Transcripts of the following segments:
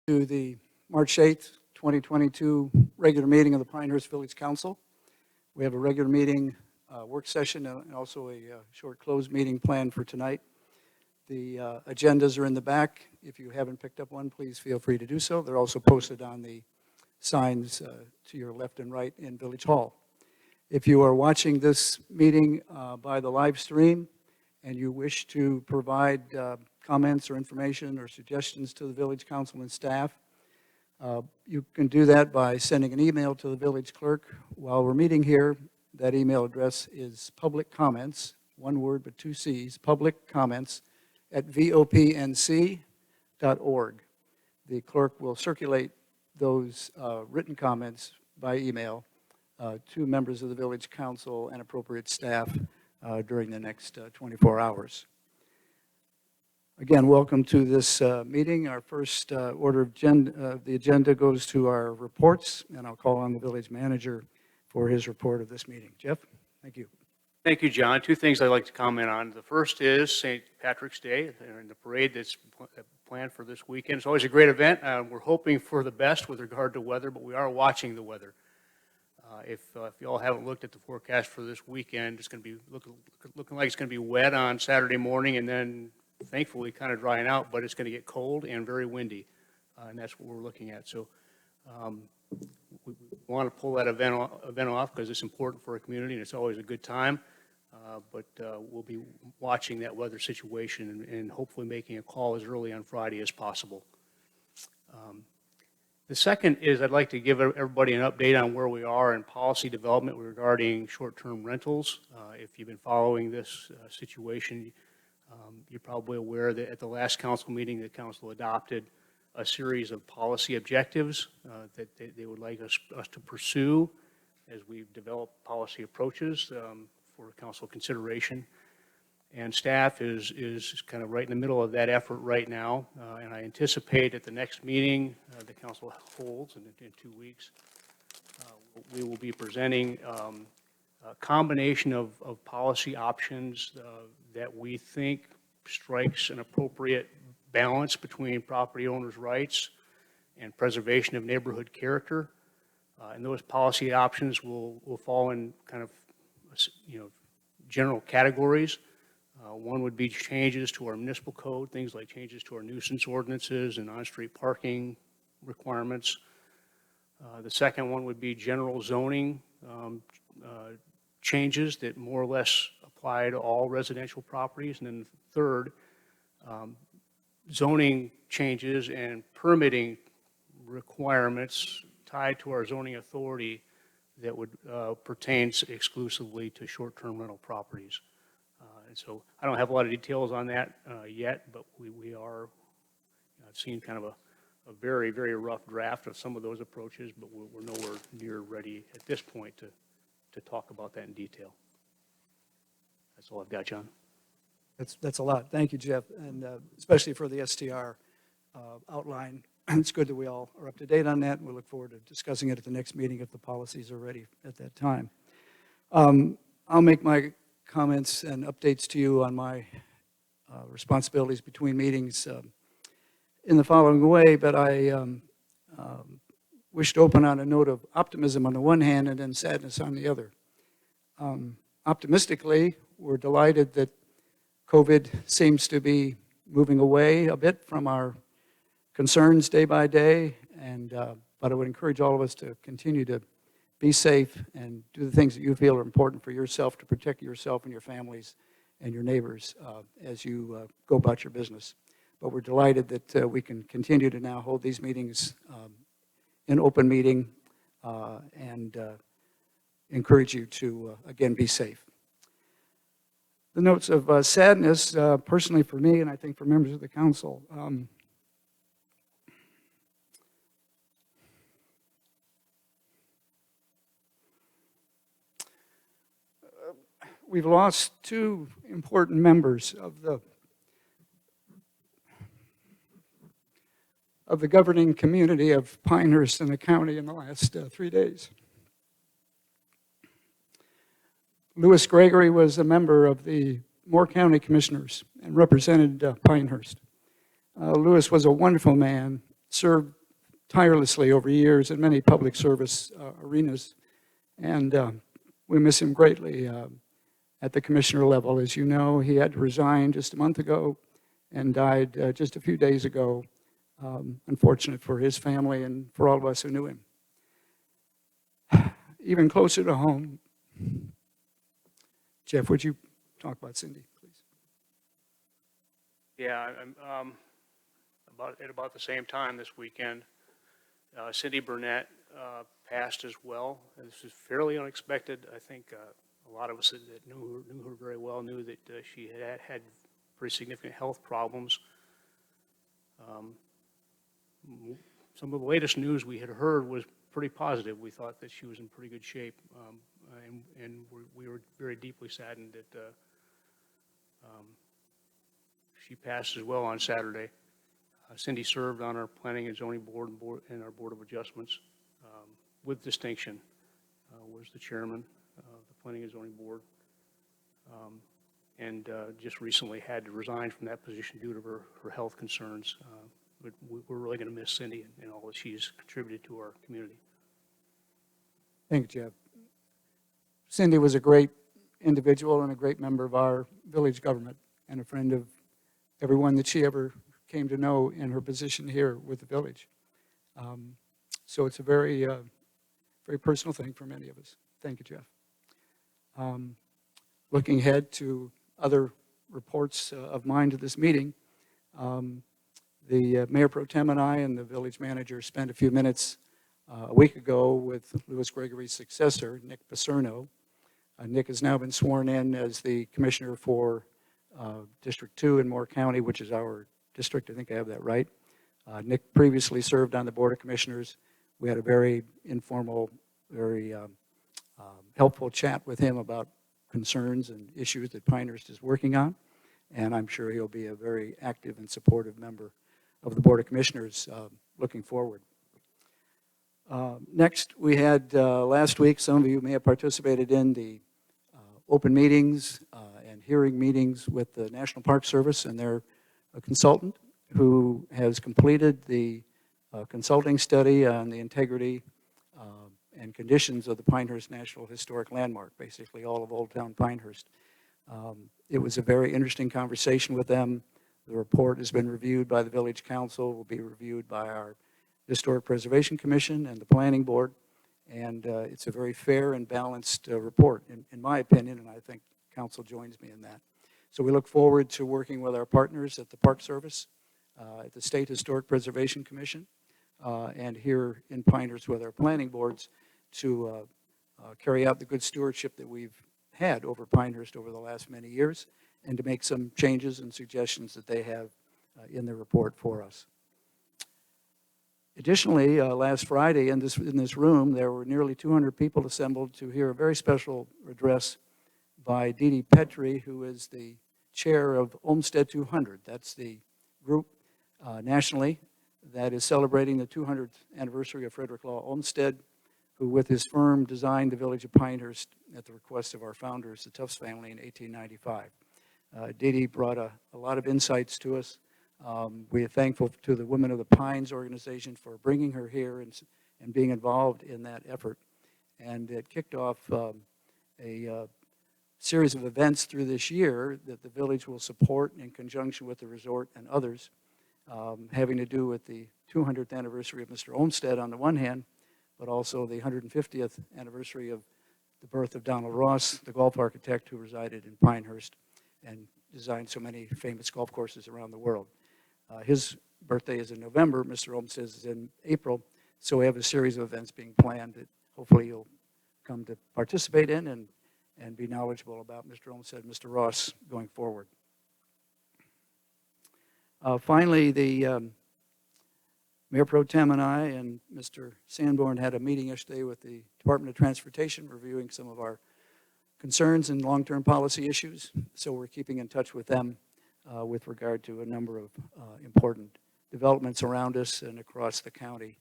To the March 8th, 2022 regular meeting of the Pinehurst Village Council. We have a regular meeting, work session, and also a short closed meeting planned for tonight. The agendas are in the back. If you haven't picked up one, please feel free to do so. They're also posted on the signs to your left and right in Village Hall. If you are watching this meeting by the live stream and you wish to provide comments or information or suggestions to the village council and staff, you can do that by sending an email to the village clerk while we're meeting here. That email address is publiccomments, one word but two C's, publiccomments@vopnc.org. The clerk will circulate those written comments by email to members of the village council and appropriate staff during the next 24 hours. Again, welcome to this meeting. Our first order of the agenda goes to our reports, and I'll call on the village manager for his report of this meeting. Jeff, thank you. Thank you, John. Two things I'd like to comment on. The first is St. Patrick's Day and the parade that's planned for this weekend. It's always a great event. We're hoping for the best with regard to weather, but we are watching the weather. If you all haven't looked at the forecast for this weekend, it's going to be looking like it's going to be wet on Saturday morning and then thankfully kind of drying out, but it's going to get cold and very windy, and that's what we're looking at. So we want to pull that event off because it's important for our community and it's always a good time, but we'll be watching that weather situation and hopefully making a call as early on Friday as possible. The second is I'd like to give everybody an update on where we are in policy development regarding short-term rentals. If you've been following this situation, you're probably aware that at the last council meeting, the council adopted a series of policy objectives that they would like us to pursue as we develop policy approaches for council consideration. And staff is kind of right in the middle of that effort right now, and I anticipate at the next meeting the council holds in 2 weeks, we will be presenting a combination of policy options that we think strikes an appropriate balance between property owners' rights and preservation of neighborhood character. And those policy options will fall in kind of, general categories. One would be changes to our municipal code, things like changes to our nuisance ordinances and on-street parking requirements. The second one would be general zoning changes that more or less apply to all residential properties. And then the third, zoning changes and permitting requirements tied to our zoning authority that would pertain exclusively to short-term rental properties. And so I don't have a lot of details on that yet, but we are, I've seen kind of a very, very rough draft of some of those approaches, but we're nowhere near ready at this point to talk about that in detail. That's all I've got, John. That's a lot. Thank you, Jeff, and especially for the STR outline. It's good that we all are up to date on that, and we look forward to discussing it at the next meeting if the policies are ready at that time. I'll make my comments and updates to you on my responsibilities between meetings in the following way, but I wish to open on a note of optimism on the one hand and then sadness on the other. Optimistically, we're delighted that COVID seems to be moving away a bit from our concerns day by day, but I would encourage all of us to continue to be safe and do the things that you feel are important for yourself to protect yourself and your families and your neighbors as you go about your business. But we're delighted that we can continue to now hold these meetings in open meeting and encourage you to, again, be safe. The notes of sadness, personally for me, and I think for members of the council, we've lost two important members of the governing community of Pinehurst and the county in the last 3 days. Louis Gregory was a member of the Moore County Commissioners and represented Pinehurst. Louis was a wonderful man served tirelessly over years in many public service arenas, and we miss him greatly at the commissioner level. As you know, he had to resign just a month ago and died just a few days ago. Unfortunate for his family and for all of us who knew him. Even closer to home, Jeff, would you talk about Cindy, please? Yeah, I'm at about the same time this weekend. Cindy Burnett passed as well. This is fairly unexpected. I think a lot of us that knew her very well knew that she had pretty significant health problems. Some of the latest news we had heard was pretty positive. We thought that she was in pretty good shape, and we were very deeply saddened that she passed as well on Saturday. Cindy served on our Planning and Zoning Board and our Board of Adjustments with distinction. Was the chairman of the Planning and Zoning Board, and just recently had to resign from that position due to her health concerns. But we're really going to miss Cindy and all that she's contributed to our community. Thank you, Jeff. Cindy was a great individual and a great member of our village government and a friend of everyone that she ever came to know in her position here with the village. So it's a very, very personal thing for many of us. Thank you, Jeff. Looking ahead to other reports of mine to this meeting, the Mayor Pro Tem and I and the village manager spent a few minutes a week ago with Louis Gregory's successor, Nick Pacerno. Nick has now been sworn in as the commissioner for District 2 in Moore County, which is our district. I think I have that right. Nick previously served on the Board of Commissioners. We had a very informal, very helpful chat with him about concerns and issues that Pinehurst is working on, and I'm sure he'll be a very active and supportive member of the Board of Commissioners looking forward. Next, we had last week, some of you may have participated in the open meetings and hearing meetings with the National Park Service and their consultant who has completed the consulting study on the integrity and conditions of the Pinehurst National Historic Landmark, basically all of Old Town Pinehurst. It was a very interesting conversation with them. The report has been reviewed by the Village Council, will be reviewed by our Historic Preservation Commission and the Planning Board, and it's a very fair and balanced report, in my opinion, and I think Council joins me in that. So we look forward to working with our partners at the Park Service, at the State Historic Preservation Commission, and here in Pinehurst with our planning boards to carry out the good stewardship that we've had over Pinehurst over the last many years, and to make some changes and suggestions that they have in the report for us. Additionally, last Friday in this room, there were nearly 200 people assembled to hear a very special address by Dee Dee Petrie, who is the chair of Olmsted 200. That's the group nationally that is celebrating the 200th anniversary of Frederick Law Olmsted, who with his firm designed the village of Pinehurst at the request of our founders, the Tufts family, in 1895. Dee Dee brought a lot of insights to us. We are thankful to the Women of the Pines organization for bringing her here and being involved in that effort. And it kicked off a series of events through this year that the village will support in conjunction with the resort and others, having to do with the 200th anniversary of Mr. Olmsted on the one hand, but also the 150th anniversary of the birth of Donald Ross, the golf architect who resided in Pinehurst and designed so many famous golf courses around the world. His birthday is in November, Mr. Olmsted's is in April, so we have a series of events being planned that hopefully you'll come to participate in and be knowledgeable about Mr. Olmsted and Mr. Ross going forward. Finally, the Mayor Pro Tem and I and Mr. Sanborn had a meeting yesterday with the Department of Transportation reviewing some of our concerns and long-term policy issues. So we're keeping in touch with them with regard to a number of important developments around us and across the county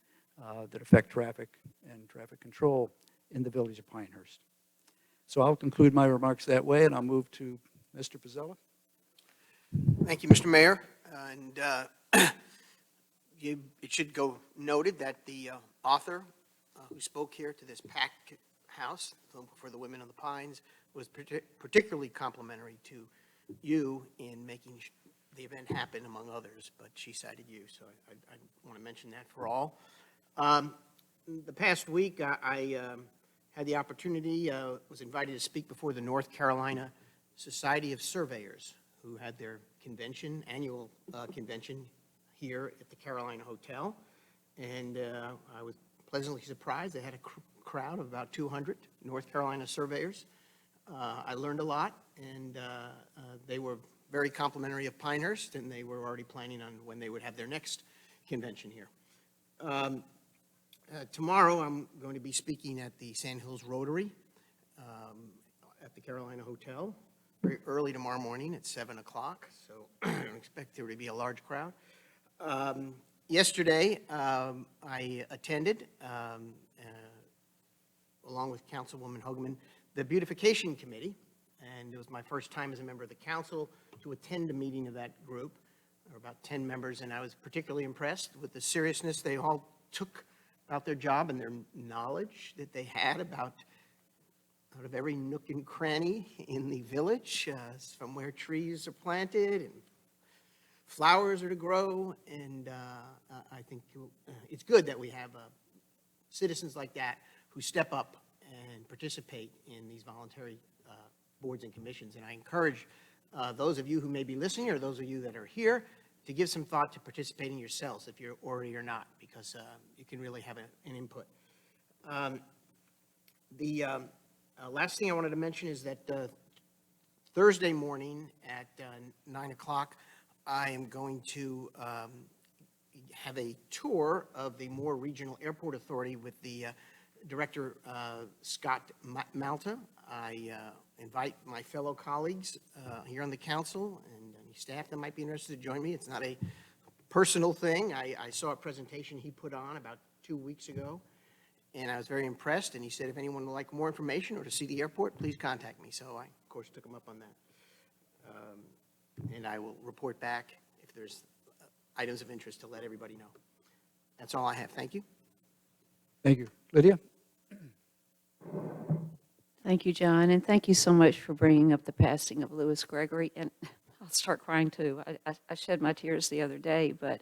that affect traffic and traffic control in the village of Pinehurst. So I'll conclude my remarks that way, and I'll move to Mr. Pizzella. Thank you, Mr. Mayor. And It should go noted that the author who spoke here to this packed house for the Women of the Pines was particularly complimentary to you in making the event happen, among others, but she cited you, so I want to mention that for all. The past week, I had the opportunity, was invited to speak before the North Carolina Society of Surveyors, who had their convention, annual convention here at the Carolina Hotel, and I was pleasantly surprised. They had a crowd of about 200 North Carolina surveyors. I learned a lot, and they were very complimentary of Pinehurst, and they were already planning on when they would have their next convention here. Tomorrow, I'm going to be speaking at the Sand Hills Rotary at the Carolina Hotel, very early tomorrow morning at 7 o'clock, so I don't expect there to be a large crowd. Yesterday, I attended, along with Councilwoman Hogeman, the Beautification Committee, and it was my first time as a member of the council to attend a meeting of that group. There were about 10 members, and I was particularly impressed with the seriousness they all took about their job and their knowledge that they had about out of every nook and cranny in the village, from where trees are planted and flowers are to grow, and I think it's good that we have citizens like that who step up and participate in these voluntary boards and commissions. And I encourage those of you who may be listening, or those of you that are here, to give some thought to participating yourselves, if you're already or not, because you can really have an input. The last thing I wanted to mention is that Thursday morning at 9 o'clock, I am going to have a tour of the Moore Regional Airport Authority with the Director Scott Malta. I invite my fellow colleagues here on the council and any staff that might be interested to join me. It's not a personal thing. I saw a presentation he put on about 2 weeks ago, and I was very impressed, and he said if anyone would like more information or to see the airport, please contact me. So I, of course, took him up on that. And I will report back if there's items of interest to let everybody know. That's all I have. Thank you. Thank you. Lydia? Thank you, John, and thank you so much for bringing up the passing of Lewis Gregory. And I'll start crying too. I shed my tears the other day, but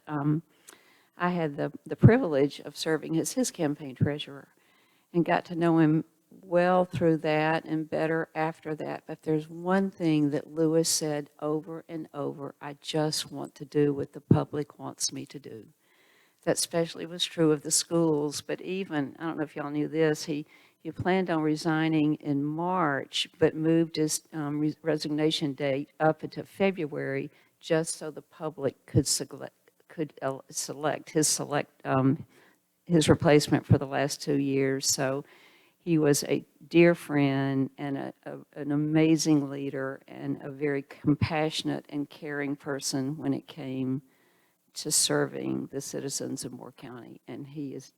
I had the privilege of serving as his campaign treasurer and got to know him well through that and better after that. But there's one thing that Lewis said over and over: I just want to do what the public wants me to do. That especially was true of the schools, but even, I don't know if y'all knew this, he planned on resigning in March, but moved his resignation date up into February just so the public could select his replacement for the last 2 years. So he was a dear friend and an amazing leader and a very compassionate and caring person when it came to serving the citizens of Moore County, and he's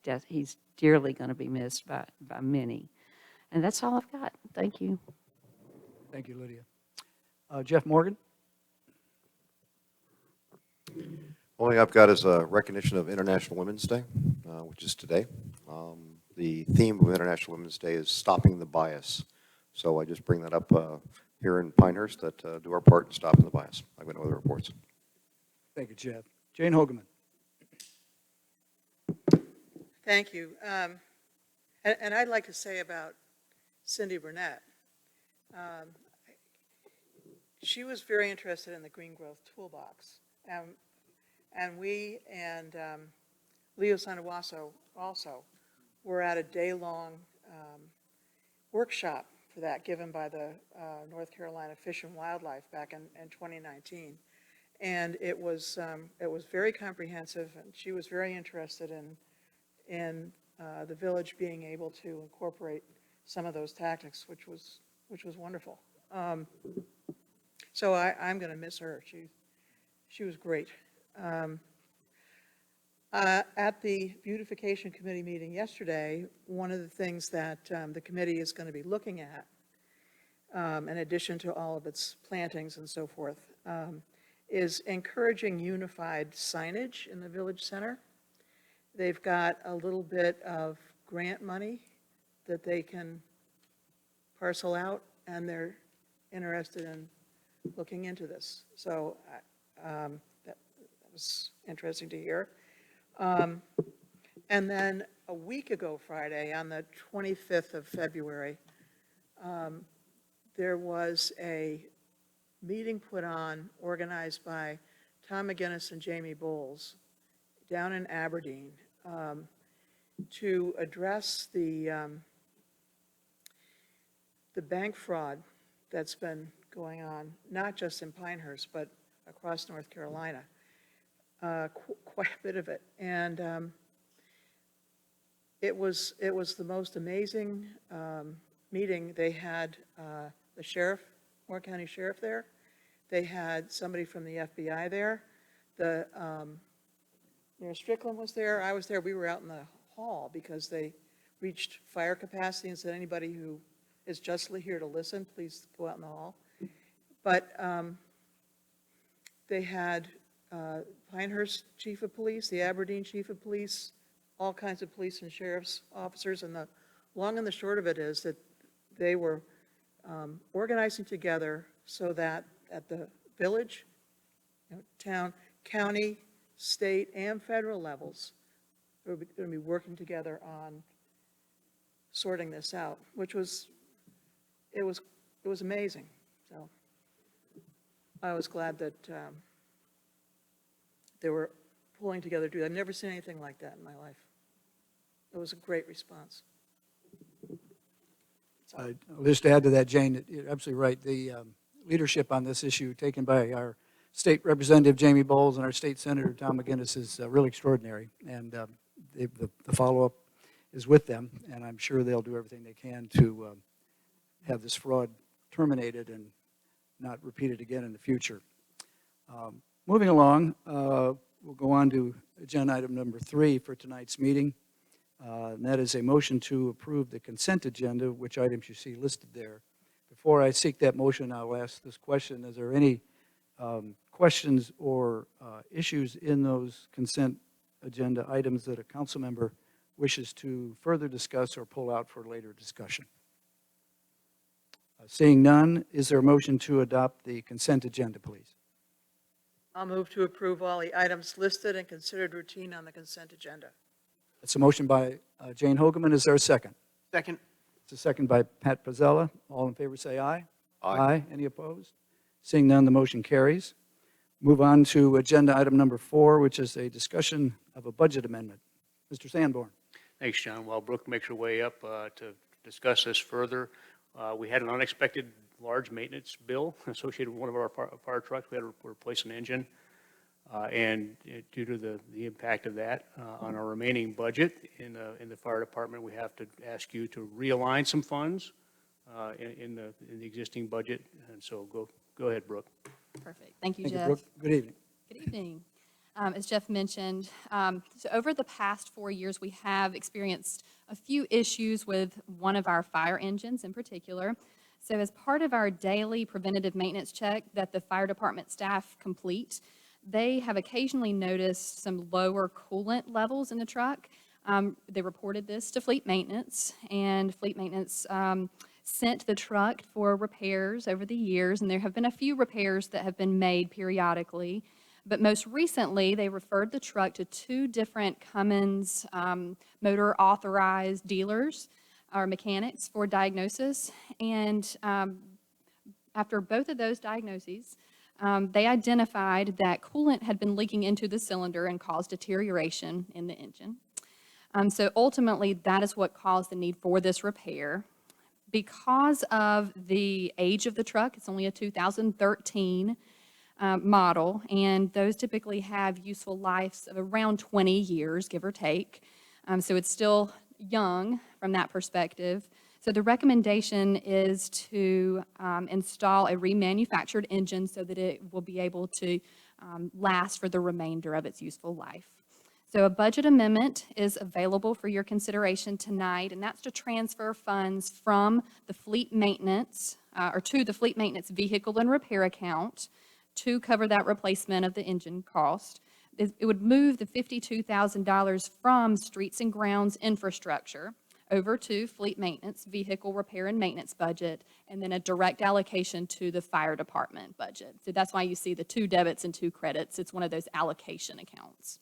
dearly going to be missed by many. And that's all I've got. Thank you. Thank you, Lydia. Jeff Morgan? Only I've got is a recognition of International Women's Day, which is today. The theme of International Women's Day is stopping the bias. So I just bring that up here in Pinehurst, that do our part in stopping the bias. I've got no other reports. Thank you, Jeff. Jane Hogeman? Thank you. And I'd like to say about Cindy Burnett, she was very interested in the Green Growth Toolbox. And we and Leo Santawaso also were at a day-long workshop for that given by the North Carolina Fish and Wildlife back in 2019. And it was very comprehensive, and she was very interested in the village being able to incorporate some of those tactics, which was wonderful. So I'm going to miss her. She was great. At the Beautification Committee meeting yesterday, one of the things that the committee is going to be looking at, in addition to all of its plantings and so forth, is encouraging unified signage in the village center. They've got a little bit of grant money that they can parcel out, and they're interested in looking into this. So that was interesting to hear. And then a week ago Friday, on the 25th of February, there was a meeting put on, organized by Tom McGinnis and Jamie Bowles down in Aberdeen, to address the bank fraud that's been going on, not just in Pinehurst, but across North Carolina, quite a bit of it. And it was the most amazing meeting. They had the sheriff, Moore County Sheriff there. They had somebody from the FBI there. Mayor Strickland was there. I was there. We were out in the hall because they reached fire capacity and said, anybody who is justly here to listen, please go out in the hall. But they had Pinehurst Chief of Police, the Aberdeen Chief of Police, all kinds of police and sheriff's officers. And the long and the short of it is that they were organizing together so that at the village, town, county, state, and federal levels, we're going to be working together on sorting this out, which was, it was amazing. So I was glad that they were pulling together to do that. I've never seen anything like that in my life. It was a great response. I'll just add to that, Jane, you're absolutely right. The leadership on this issue taken by our State Representative Jamie Bowles and our State Senator Tom McGinnis is really extraordinary. And the follow-up is with them, and I'm sure they'll do everything they can to have this fraud terminated and not repeated again in the future. Moving along, we'll go on to agenda item number 3 for tonight's meeting. And that is a motion to approve the consent agenda, which items you see listed there. Before I seek that motion, I'll ask this question. Is there any questions or issues in those consent agenda items that a council member wishes to further discuss or pull out for later discussion? Seeing none, is there a motion to adopt the consent agenda, please? I'll move to approve all the items listed and considered routine on the consent agenda. It's a motion by Jane Hogeman. Is there a second? Second. It's a second by Pat Pizzella. All in favor say aye. Aye. Any opposed? Seeing none, the motion carries. Move on to agenda item number 4, which is a discussion of a budget amendment. Mr. Sanborn. Thanks, John. While Brooke makes her way up to discuss this further, we had an unexpected large maintenance bill associated with one of our fire trucks. We had to replace an engine. And due to the impact of that on our remaining budget in the fire department, we have to ask you to realign some funds in the existing budget. And so go ahead, Brooke. Perfect. Thank you, Thank you, Jeff. Brooke. Good evening. Good evening. As Jeff mentioned, so over the past 4 years, we have experienced a few issues with one of our fire engines in particular. So as part of our daily preventative maintenance check that the fire department staff complete, they have occasionally noticed some lower coolant levels in the truck. They reported this to fleet maintenance, and fleet maintenance sent the truck for repairs over the years, and there have been a few repairs that have been made periodically. But most recently, they referred the truck to 2 different Cummins motor authorized dealers or mechanics for diagnosis. And after both of those diagnoses, they identified that coolant had been leaking into the cylinder and caused deterioration in the engine. So ultimately, that is what caused the need for this repair. Because of the age of the truck, it's only a 2013 model, and those typically have useful lives of around 20 years, give or take. So it's still young from that perspective. So the recommendation is to install a remanufactured engine so that it will be able to last for the remainder of its useful life. So a budget amendment is available for your consideration tonight, and that's to transfer funds from the fleet maintenance, or to the fleet maintenance vehicle and repair account to cover that replacement of the engine cost, It would move the $52,000 from streets and grounds infrastructure over to fleet maintenance, vehicle repair and maintenance budget, and then a direct allocation to the fire department budget. So that's why you see the 2 debits and 2 credits. It's one of those allocation accounts.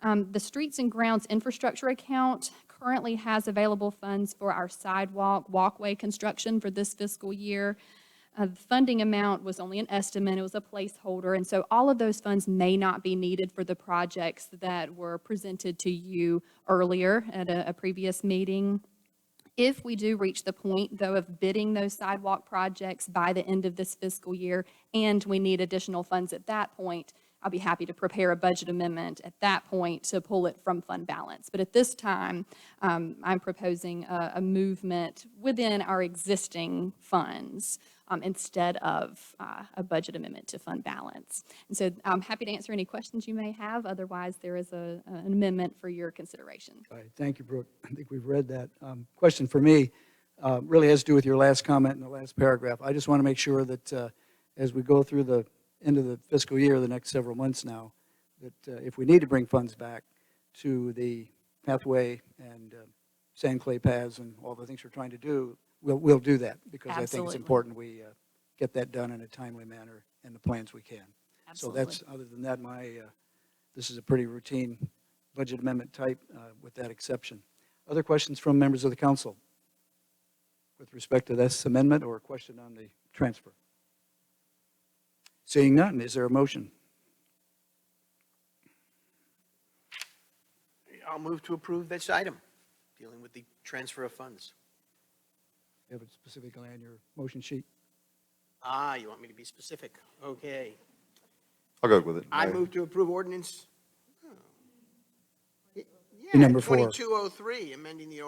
The streets and grounds infrastructure account currently has available funds for our sidewalk, walkway construction for this fiscal year. The funding amount was only an estimate, it was a placeholder, and so all of those funds may not be needed for the projects that were presented to you earlier at a previous meeting. If we do reach the point, though, of bidding those sidewalk projects by the end of this fiscal year, and we need additional funds at that point, I'll be happy to prepare a budget amendment at that point to pull it from fund balance. But at this time, I'm proposing a movement within our existing funds instead of a budget amendment to fund balance. And so I'm happy to answer any questions you may have. Otherwise, there is an amendment for your consideration. All right, thank you, Brooke. I think we've read that. Question for me really has to do with your last comment in the last paragraph. I just want to make sure that as we go through the end of the fiscal year, the next several months now, that if we need to bring funds back to the pathway and sand clay paths and all the things we're trying to do, we'll do that, because I think it's Absolutely. important we get that done in a timely manner and the plans we can. Absolutely. So that's, other than that, this is a pretty routine budget amendment type with that exception. Other questions from members of the council with respect to this amendment or a question on the transfer? Seeing none, is there a motion? I'll move to approve this item, dealing with the transfer of funds. You have it specifically on your motion sheet? You want me to be specific? Okay. I'll go with it. I move to approve ordinance. Number 4. 2203, amending the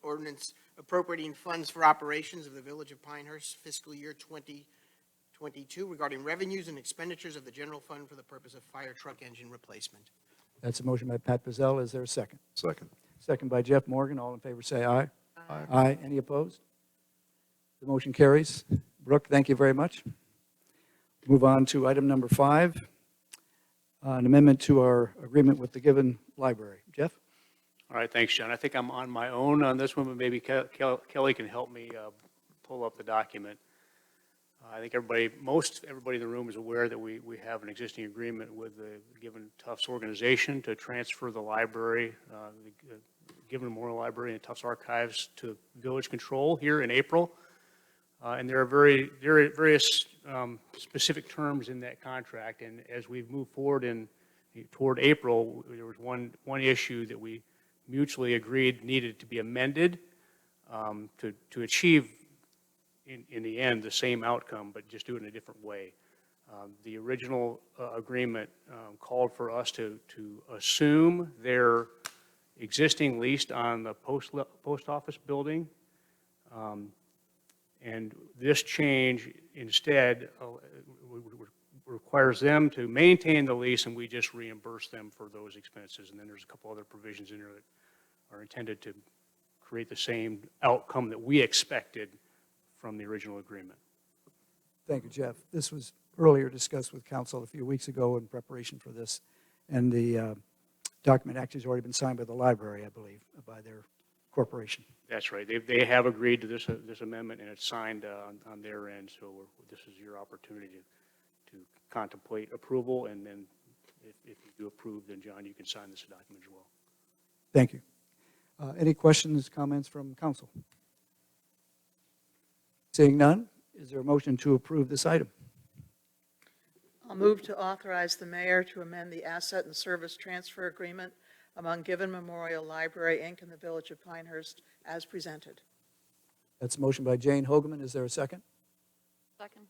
ordinance appropriating funds for operations of the Village of Pinehurst fiscal year 2022 regarding revenues and expenditures of the general fund for the purpose of fire truck engine replacement. That's a motion by Pat Pizzell. Is there a second? Second. Second by Jeff Morgan. All in favor say aye. Aye. Aye. Any opposed? The motion carries. Brooke, thank you very much. Move on to item number 5, an amendment to our agreement with the Given Library. Jeff? All right, thanks, John. I think I'm on my own on this one, but maybe Kelly can help me pull up the document. I think most everybody in the room is aware that we have an existing agreement with the Given Tufts organization to transfer the library, the Given Memorial Library and Tufts Archives to village control here in April. And there are various specific terms in that contract. And as we've moved forward toward April, there was one issue that we mutually agreed needed to be amended to achieve, in the end, the same outcome, but just do it in a different way. The original agreement called for us to assume their existing lease on the post office building. And this change instead requires them to maintain the lease, and we just reimburse them for those expenses. And then there's a couple other provisions in there that are intended to create the same outcome that we expected from the original agreement. Thank you, Jeff. This was earlier discussed with council a few weeks ago in preparation for this, and the document actually has already been signed by the library, I believe, by their corporation. That's right. They have agreed to this amendment, and it's signed on their end. So this is your opportunity to contemplate approval, and then if you do approve, then John, you can sign this document as well. Thank you. Any questions, comments from council? Seeing none, is there a motion to approve this item? I'll move to authorize the mayor to amend the asset and service transfer agreement among Given Memorial Library, Inc. and the Village of Pinehurst as presented. That's a motion by Jane Hogeman. Is there a second? Second.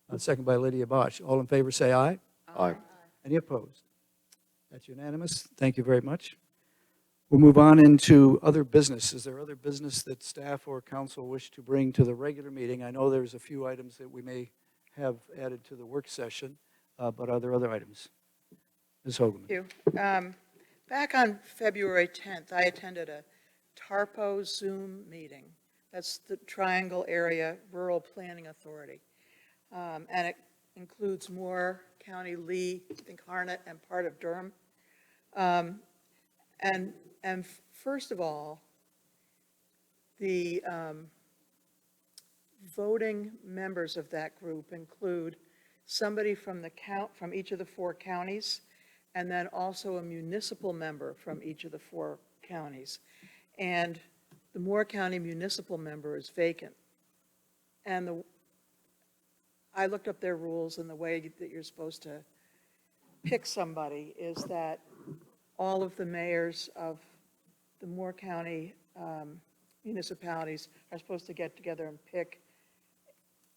A second by Lydia Bosch. All in favor say aye. Aye. Any opposed? That's unanimous. Thank you very much. We'll move on into other business. Is there other business that staff or council wish to bring to the regular meeting? I know there's a few items that we may have added to the work session, but are there other items? Ms. Hogeman. Thank you. Back on February 10th, I attended a TARPO Zoom meeting. That's the Triangle Area Rural Planning Authority. And it includes Moore County, Lee, I think Harnett, and part of Durham And first of all, the voting members of that group include somebody from from each of the 4 counties, and then also a municipal member from each of the 4 counties. And the Moore County municipal member is vacant. And I looked up their rules, and the way that you're supposed to pick somebody is that all of the mayors of the Moore County municipalities are supposed to get together and pick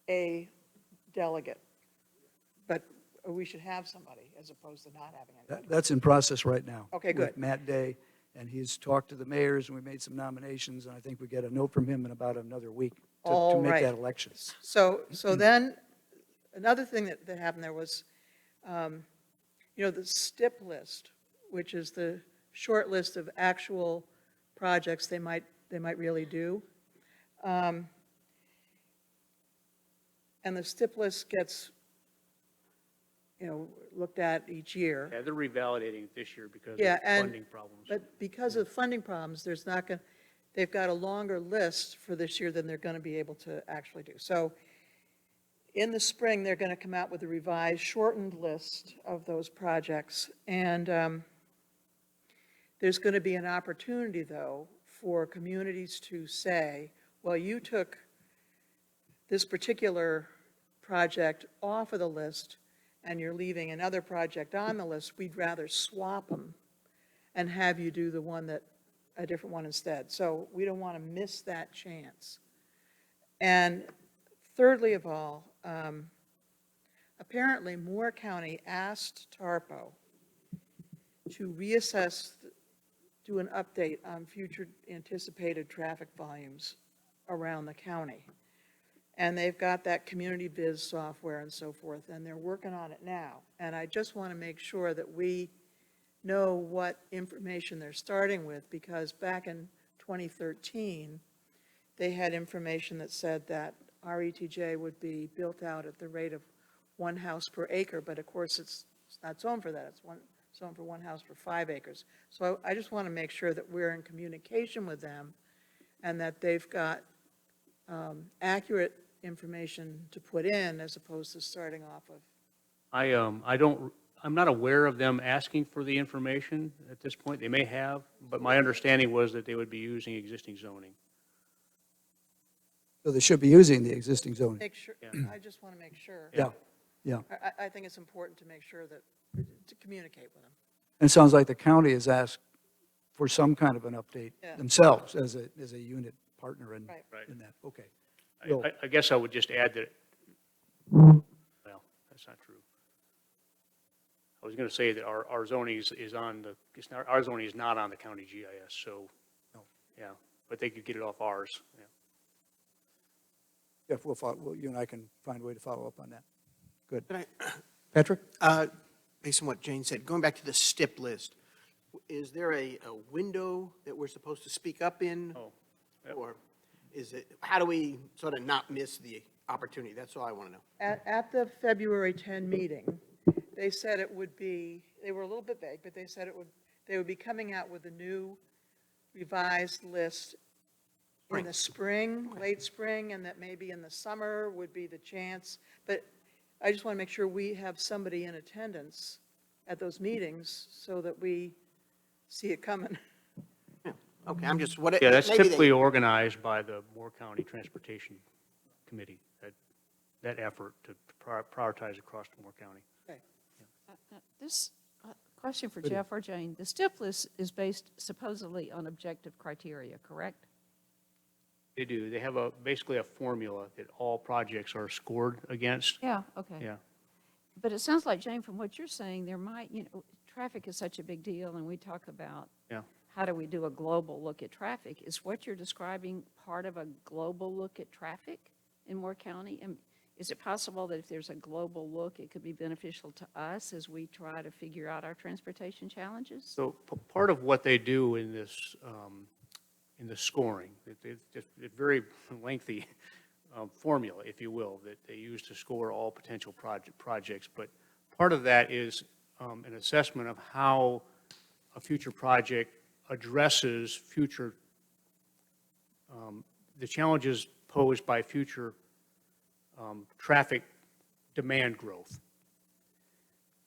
a delegate. But we should have somebody as opposed to not having anybody. That's in process right now. Okay, good. With Matt Day, and he's talked to the mayors, and we made some nominations, and I think we get a note from him in about another week to All make right. that election. So then, another thing that happened there was, the STIP list, which is the short list of actual projects they might really do. And the STIP list gets, looked at each year. Yeah, they're revalidating it this year because of Yeah, and- funding problems. But because of funding problems, they've got a longer list for this year than they're going to be able to actually do. So in the spring, they're going to come out with a revised, shortened list of those projects. And there's going to be an opportunity, though, for communities to say, well, you took this particular project off of the list, and you're leaving another project on the list. We'd rather swap them and have you do a different one instead. So we don't want to miss that chance. And thirdly of all, apparently Moore County asked TARPO to reassess, do an update on future anticipated traffic volumes around the county. And they've got that community biz software and so forth, and they're working on it now. And I just want to make sure that we know what information they're starting with, because back in 2013, they had information that said that RETJ would be built out at the rate of 1 house per acre, but of course it's not zoned for that. It's zoned for 1 house per 5 acres. So I just want to make sure that we're in communication with them and that they've got accurate information to put in as opposed to starting off of. I'm not aware of them asking for the information at this point. They may have, but my understanding was that they would be using existing zoning. So they should be using the existing zoning. Make sure, Yeah. I just want to make sure. Yeah, yeah. I think it's important to make sure that, to communicate with them. And it sounds like the county has asked for some kind of an update Yeah. themselves as a unit partner in, Right. Right. in that. Okay. Bill. I guess I would just add that, well, that's not true. I was going to say that our zoning is on the, our zoning is not on the county GIS, so, No. yeah, but they could get it off ours, yeah. Jeff, you and I can find a way to follow up on that. Good. Can Patrick? Based on what Jane said, going back to the STIP list, is there a window that we're supposed to speak up in? Oh, yep. Or is it, how do we sort of not miss the opportunity? That's all I want to know. At the February 10 meeting, they said it would be, they were a little bit vague, but they said they would be coming out with a new revised list in the spring, late spring, and that maybe in the summer would be the chance. But I just want to make sure we have somebody in attendance at those meetings so that we see it coming. Okay, I'm just, what. Yeah, that's maybe they- typically organized by the Moore County Transportation Committee, that effort to prioritize across Moore County. This question for Jeff or Jane, the STIP list is based supposedly on objective criteria, correct? They do. They have basically a formula that all projects are scored against. Yeah, okay. Yeah. But it sounds like, Jane, from what you're saying, there might, traffic is such a big deal, and we talk about Yeah. how do we do a global look at traffic? Is what you're describing part of a global look at traffic in Moore County? And is it possible that if there's a global look, it could be beneficial to us as we try to figure out our transportation challenges? So part of what they do in this, in the scoring, it's a very lengthy formula, if you will, that they use to score all potential projects. But part of that is an assessment of how a future project addresses future, the challenges posed by future traffic demand growth.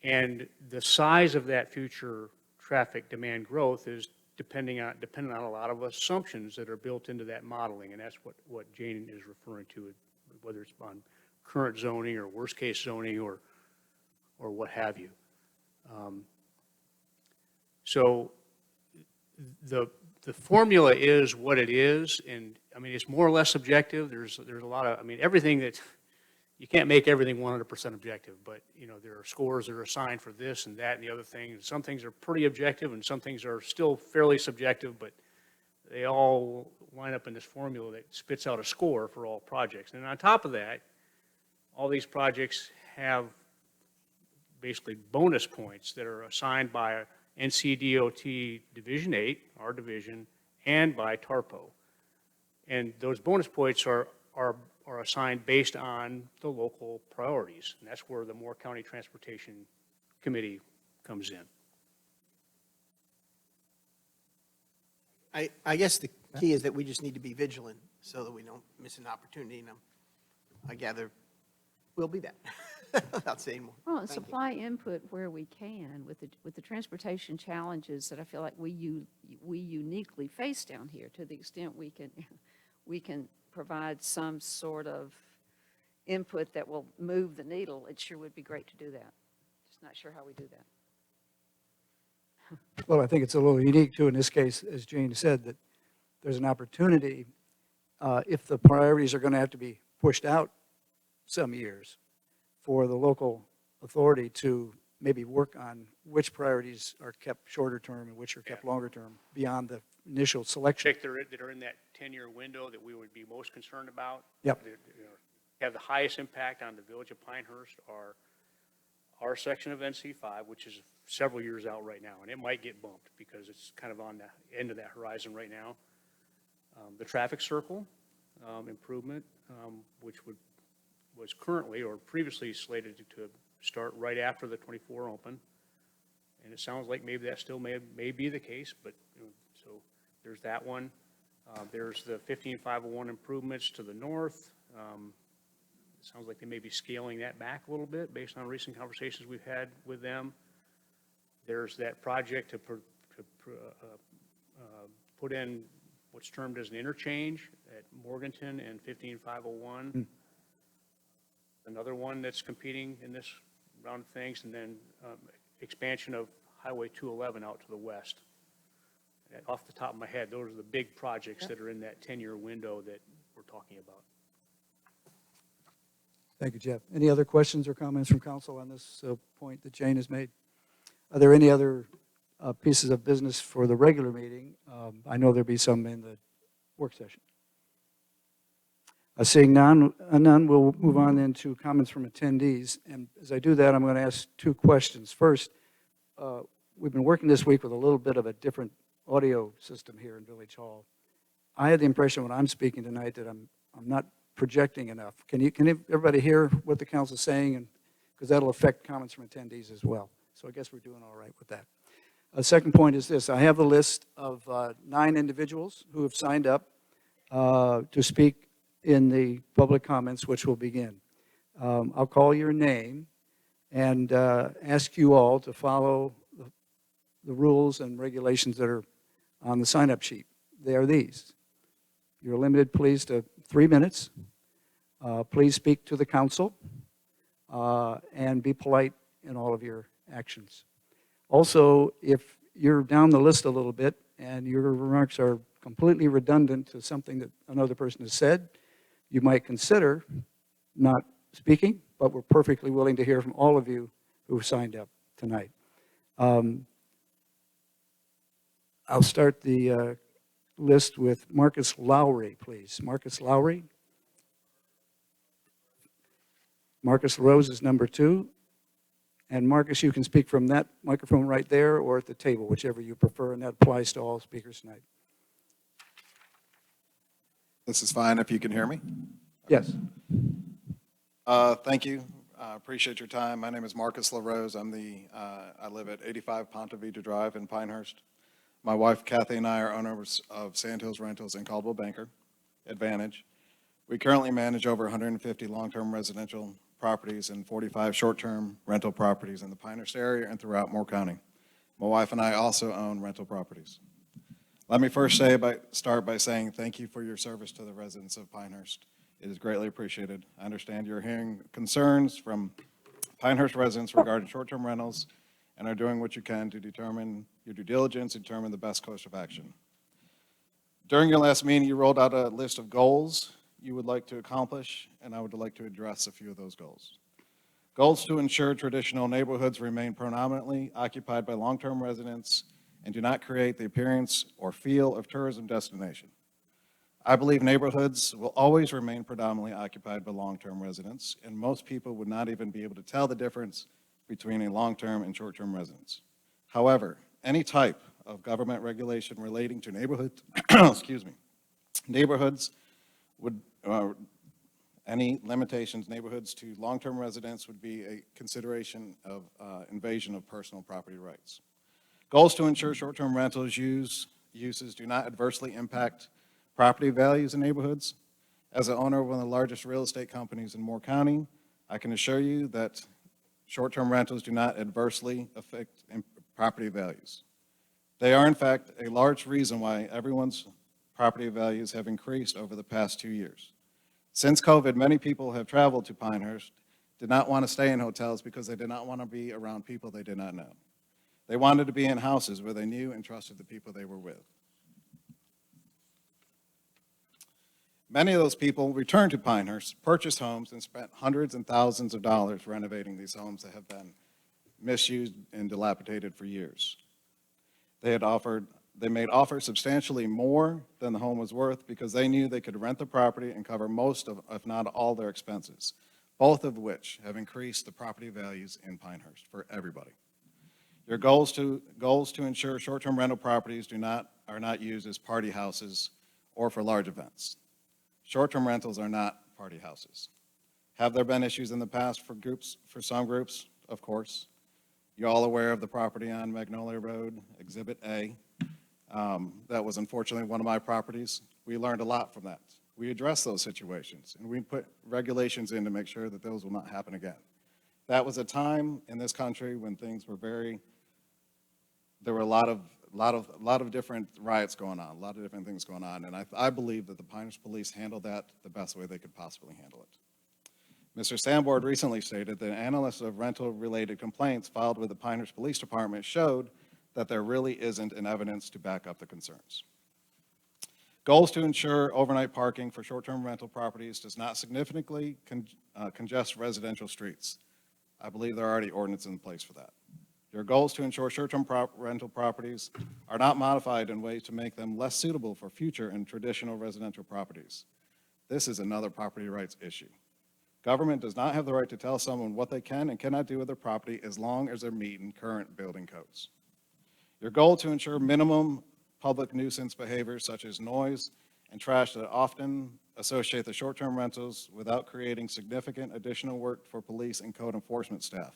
And the size of that future traffic demand growth is dependent on a lot of assumptions that are built into that modeling, and that's what Jane is referring to, whether it's on current zoning or worst-case zoning or what have you. So the formula is what it is, and I mean, it's more or less subjective. There's a lot of, I mean, everything that, you can't make everything 100% objective, but, you know, there are scores that are assigned for this and that and the other thing. Some things are pretty objective and some things are still fairly subjective, but they all line up in this formula that spits out a score for all projects. And on top of that, all these projects have basically bonus points that are assigned by NCDOT Division 8, our division, and by TARPO. And those bonus points are assigned based on the local priorities. And that's where the Moore County Transportation Committee comes in. I guess the key is that we just need to be vigilant so that we don't miss an opportunity, and I gather we'll be that, without saying more. Well, and Thank you. supply input where we can with the transportation challenges that I feel like we uniquely face down here. To the extent we can provide some sort of input that will move the needle, it sure would be great to do that. Just not sure how we do that. Well, I think it's a little unique too in this case, as Jane said, that there's an opportunity, if the priorities are going to have to be pushed out some years, for the local authority to maybe work on which priorities are kept shorter term and which are kept longer term beyond the initial selection. That are in that 10-year window that we would be most concerned about. Yep. That, you know, have the highest impact on the village of Pinehurst are our section of NC5, which is several years out right now, and it might get bumped because it's kind of on the end of that horizon right now. The traffic circle improvement, which was currently or previously slated to start right after the 24 open, and it sounds like maybe that still may be the case, but you know, so there's that one. There's the 15501 improvements to the north. It sounds like they may be scaling that back a little bit based on recent conversations we've had with them. There's that project to put in what's termed as an interchange at Morganton and 15501. Another one that's competing in this round of things, and then expansion of Highway 211 out to the west. And off the top of my head, those are the big projects that are in that 10-year window that we're talking about. Thank you, Jeff. Any other questions or comments from council on this point that Jane has made? Are there any other pieces of business for the regular meeting? I know there'll be some in the work session. Seeing none, we'll move on then to comments from attendees. And as I do that, I'm going to ask two questions. First, we've been working this week with a little bit of a different audio system here in Village Hall. I had the impression when I'm speaking tonight that I'm not projecting enough. Can everybody hear what the council is saying? And because that'll affect comments from attendees as well. So I guess we're doing all right with that. The second point is this. I have the list of 9 individuals who have signed up to speak in the public comments, which will begin. I'll call your name and ask you all to follow the rules and regulations that are on the sign-up sheet. They are these. You're limited, please, to 3 minutes. Please speak to the council and be polite in all of your actions. Also, if you're down the list a little bit and your remarks are completely redundant to something that another person has said, you might consider not speaking, but we're perfectly willing to hear from all of you who signed up tonight. I'll start the list with Marcus Lowry, please. Marcus Lowry. Marcus Rose is number 2. And Marcus, you can speak from that microphone right there or at the table, whichever you prefer, and that applies to all speakers tonight. This is fine if you can hear me. Yes. Thank you. Appreciate your time. My name is Marcus LaRose. I live at 85 Ponte Vedra Drive in Pinehurst. My wife Kathy and I are owners of Sandhills Rentals and Caldwell Banker Advantage. We currently manage over 150 long-term residential properties and 45 short-term rental properties in the Pinehurst area and throughout Moore County. My wife and I also own rental properties. Let me first start by saying thank you for your service to the residents of Pinehurst. It is greatly appreciated. I understand you're hearing concerns from Pinehurst residents regarding short-term rentals and are doing what you can to determine your due diligence, determine the best course of action. During your last meeting, you rolled out a list of goals you would like to accomplish, and I would like to address a few of those goals. Goals to ensure traditional neighborhoods remain predominantly occupied by long-term residents and do not create the appearance or feel of tourism destination. I believe neighborhoods will always remain predominantly occupied by long-term residents, and most people would not even be able to tell the difference between a long-term and short-term residence. However, any type of government regulation relating to neighborhoods, neighborhoods would, any limitations, neighborhoods to long-term residents would be a consideration of invasion of personal property rights. Goals to ensure short-term rentals uses do not adversely impact property values in neighborhoods. As the owner of one of the largest real estate companies in Moore County, I can assure you that short-term rentals do not adversely affect property values. They are, in fact, a large reason why everyone's property values have increased over the past 2 years. Since COVID, many people have traveled to Pinehurst, did not want to stay in hotels because they did not want to be around people they did not know. They wanted to be in houses where they knew and trusted the people they were with. Many of those people returned to Pinehurst, purchased homes, and spent hundreds and thousands of dollars renovating these homes that have been misused and dilapidated for years. They made offers substantially more than the home was worth because they knew they could rent the property and cover most of, if not all, their expenses, both of which have increased the property values in Pinehurst for everybody. Your goals to ensure short-term rental properties are not used as party houses or for large events. Short-term rentals are not party houses. Have there been issues in the past for some groups? Of course. You're all aware of the property on Magnolia Road, Exhibit A. That was unfortunately one of my properties. We learned a lot from that. We addressed those situations, and we put regulations in to make sure that those will not happen again. That was a time in this country when things were there were a lot of different riots going on, a lot of different things going on, and I believe that the Pinehurst Police handled that the best way they could possibly handle it. Mr. Sambord recently stated that analysis of rental-related complaints filed with the Pinehurst Police Department showed that there really isn't an evidence to back up the concerns. Goals to ensure overnight parking for short-term rental properties does not significantly congest residential streets. I believe there are already ordinances in place for that. Your goals to ensure short-term rental properties are not modified in ways to make them less suitable for future and traditional residential properties. This is another property rights issue. Government does not have the right to tell someone what they can and cannot do with their property as long as they're meeting current building codes. Your goal to ensure minimum public nuisance behaviors such as noise and trash that often associate the short-term rentals without creating significant additional work for police and code enforcement staff.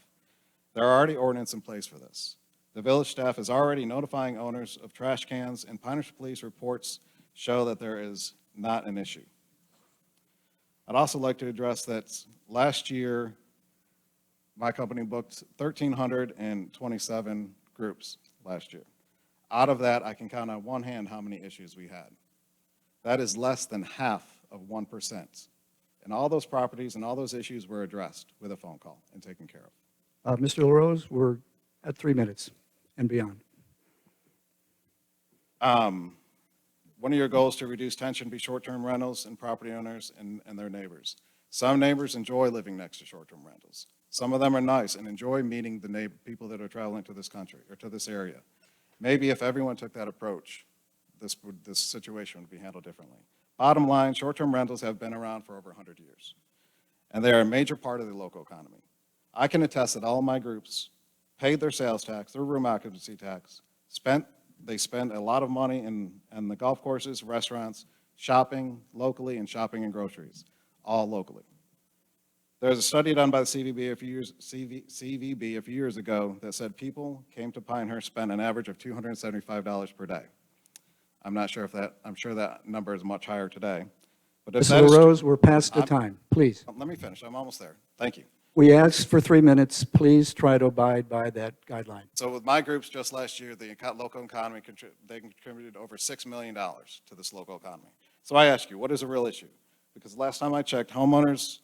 There are already ordinances in place for this. The village staff is already notifying owners of trash cans, and Pinehurst Police reports show that there is not an issue. I'd also like to address that last year, my company booked 1,327 groups last year. Out of that, I can count on one hand how many issues we had. That is less than half of 1%. And all those properties and all those issues were addressed with a phone call and taken care of. Mr. LaRose, we're at 3 minutes and beyond. One of your goals to reduce tension be short-term rentals and property owners and their neighbors. Some neighbors enjoy living next to short-term rentals. Some of them are nice and enjoy meeting the people that are traveling to this country or to this area. Maybe if everyone took that approach, this situation would be handled differently. Bottom line, short-term rentals have been around for over 100 years, and they are a major part of the local economy. I can attest that all of my groups paid their sales tax, their room occupancy tax, they spend a lot of money in the golf courses, restaurants, shopping locally, and shopping and groceries, all locally. There's a study done by the CVB a few years ago that said people came to Pinehurst, spent an average of $275 per day. I'm sure that number is much higher today. But if Mrs. that is true- LaRose, we're past the time, please. Let me finish. I'm almost there. Thank you. We asked for 3 minutes. Please try to abide by that guideline. So with my groups just last year, the local economy, they contributed over $6 million to this local economy. So I ask you, what is a real issue? Because last time I checked, homeowners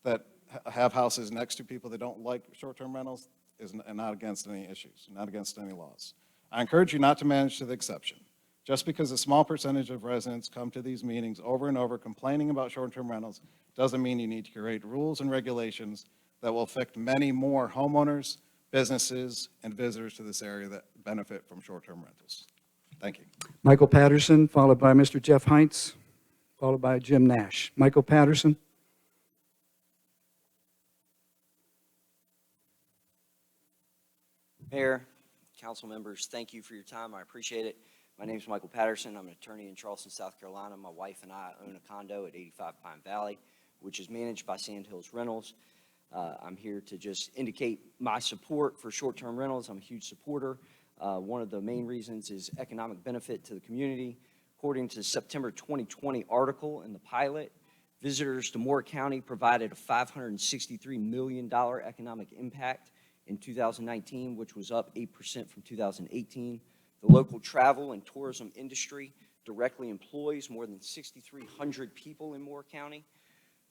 that have houses next to people that don't like short-term rentals is not against any issues, not against any laws. I encourage you not to manage to the exception. Just because a small percentage of residents come to these meetings over and over complaining about short-term rentals doesn't mean you need to create rules and regulations that will affect many more homeowners, businesses, and visitors to this area that benefit from short-term rentals. Thank you. Michael Patterson, followed by Mr. Jeff Heinz, followed by Jim Nash. Michael Patterson. Mayor, council members, thank you for your time. I appreciate it. My name is Michael Patterson. I'm an attorney in Charleston, South Carolina. My wife and I own a condo at 85 Pine Valley, which is managed by Sandhills Rentals. I'm here to just indicate my support for short-term rentals. I'm a huge supporter. One of the main reasons is economic benefit to the community. According to the September 2020 article in the pilot, visitors to Moore County provided a $563 million economic impact in 2019, which was up 8% from 2018. The local travel and tourism industry directly employs more than 6,300 people in Moore County.